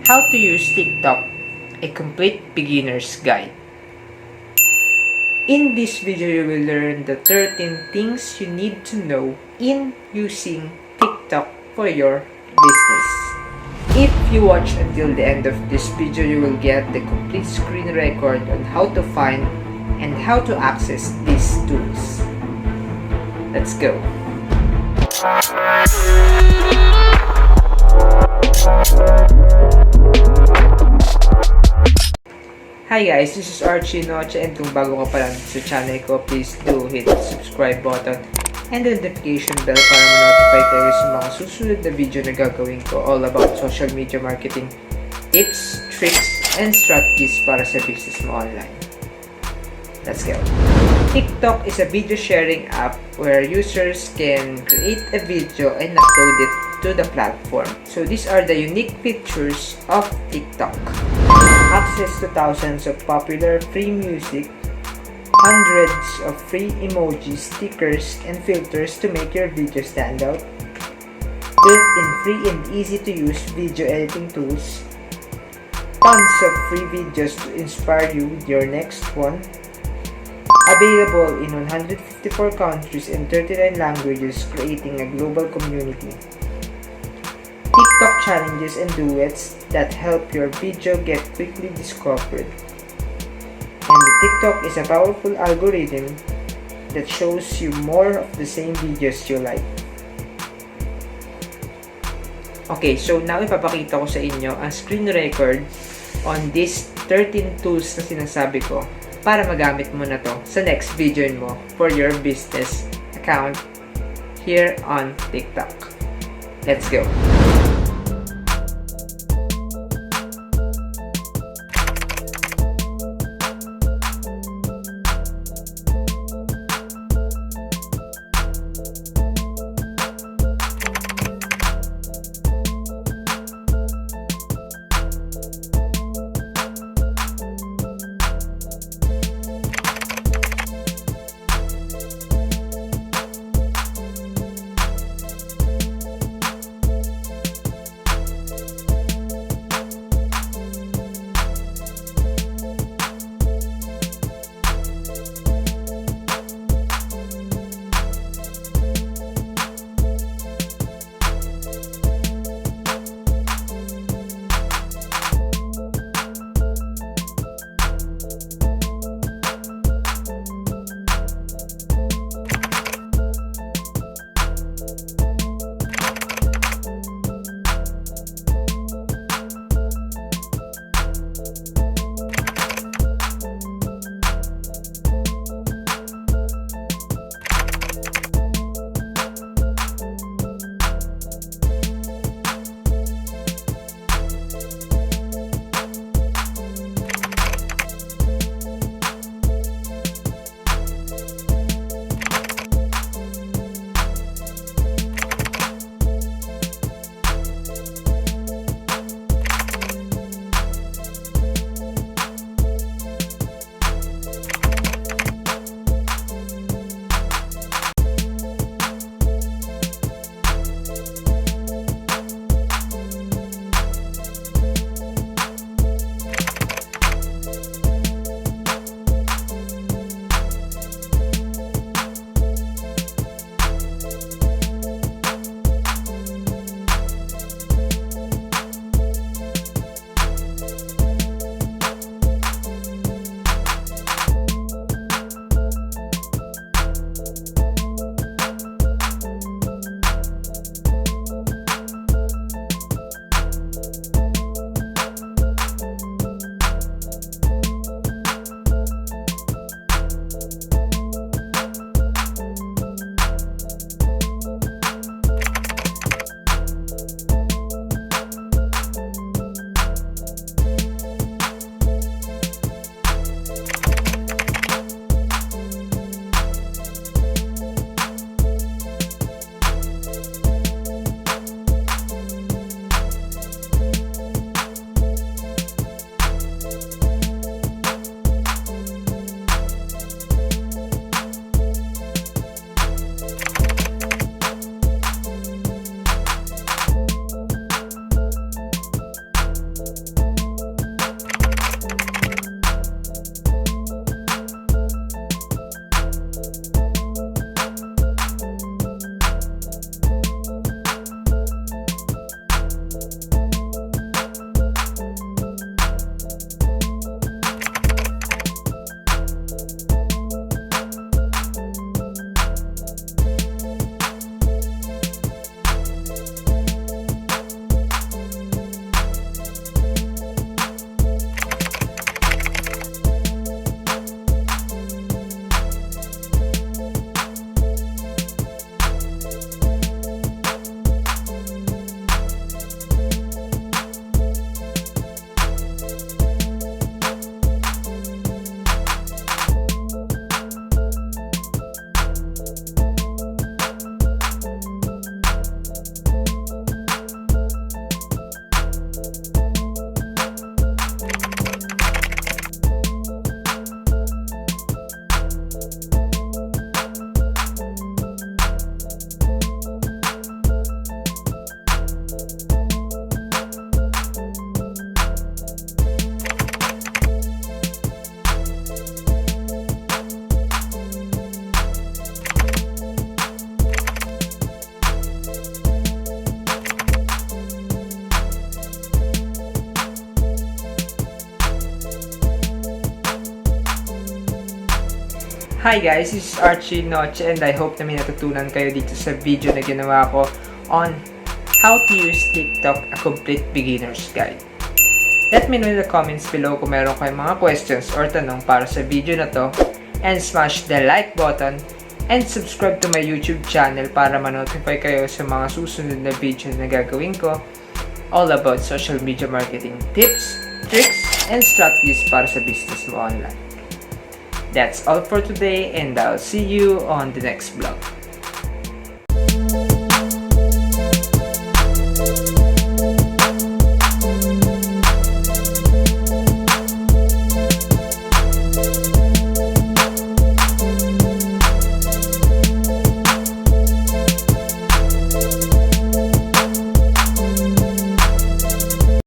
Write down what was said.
How to use TikTok, a complete beginner's guide. In this video, you will learn the 13 things you need to know in using TikTok for your business. If you watch until the end of this video, you will get the complete screen record on how to find and how to access these tools. Let's go! Hi guys, this is Archie, Noche, and kung bago ka pa lang sa channel ko, please do hit the subscribe button and the notification bell para ma-notify kayo sa mga susunod na video na gagawin ko all about social media marketing tips, tricks, and strategies para sa business mo online. Let's go! TikTok is a video sharing app where users can create a video and upload it to the platform. So these are the unique features of TikTok. Access to thousands of popular free music, hundreds of free emojis, stickers, and filters to make your video stand out, built-in free and easy-to-use video editing tools, tons of free videos to inspire you with your next one, available in 154 countries and 39 languages, creating a global community. TikTok challenges and duets that help your video get quickly discovered. And the TikTok is a powerful algorithm that shows you more of the same videos you like. Okay, so now ipapakita ko sa inyo ang screen record on these 13 tools na sinasabi ko para magamit mo na to sa next video mo for your business account here on TikTok. Let's go! Hi guys, this is Archie, Noche, and I hope na may natutunan kayo dito sa video na ginawa ko on how to use TikTok, a complete beginner's guide. Let me know in the comments below kung meron kayong mga questions or tanong para sa video na to, and smash the like button and subscribe to my YouTube channel para ma-notify kayo sa mga susunod na video na gagawin ko all about social media marketing tips, tricks, and strategies para sa business mo online. That's all for today, and I'll see you on the next vlog.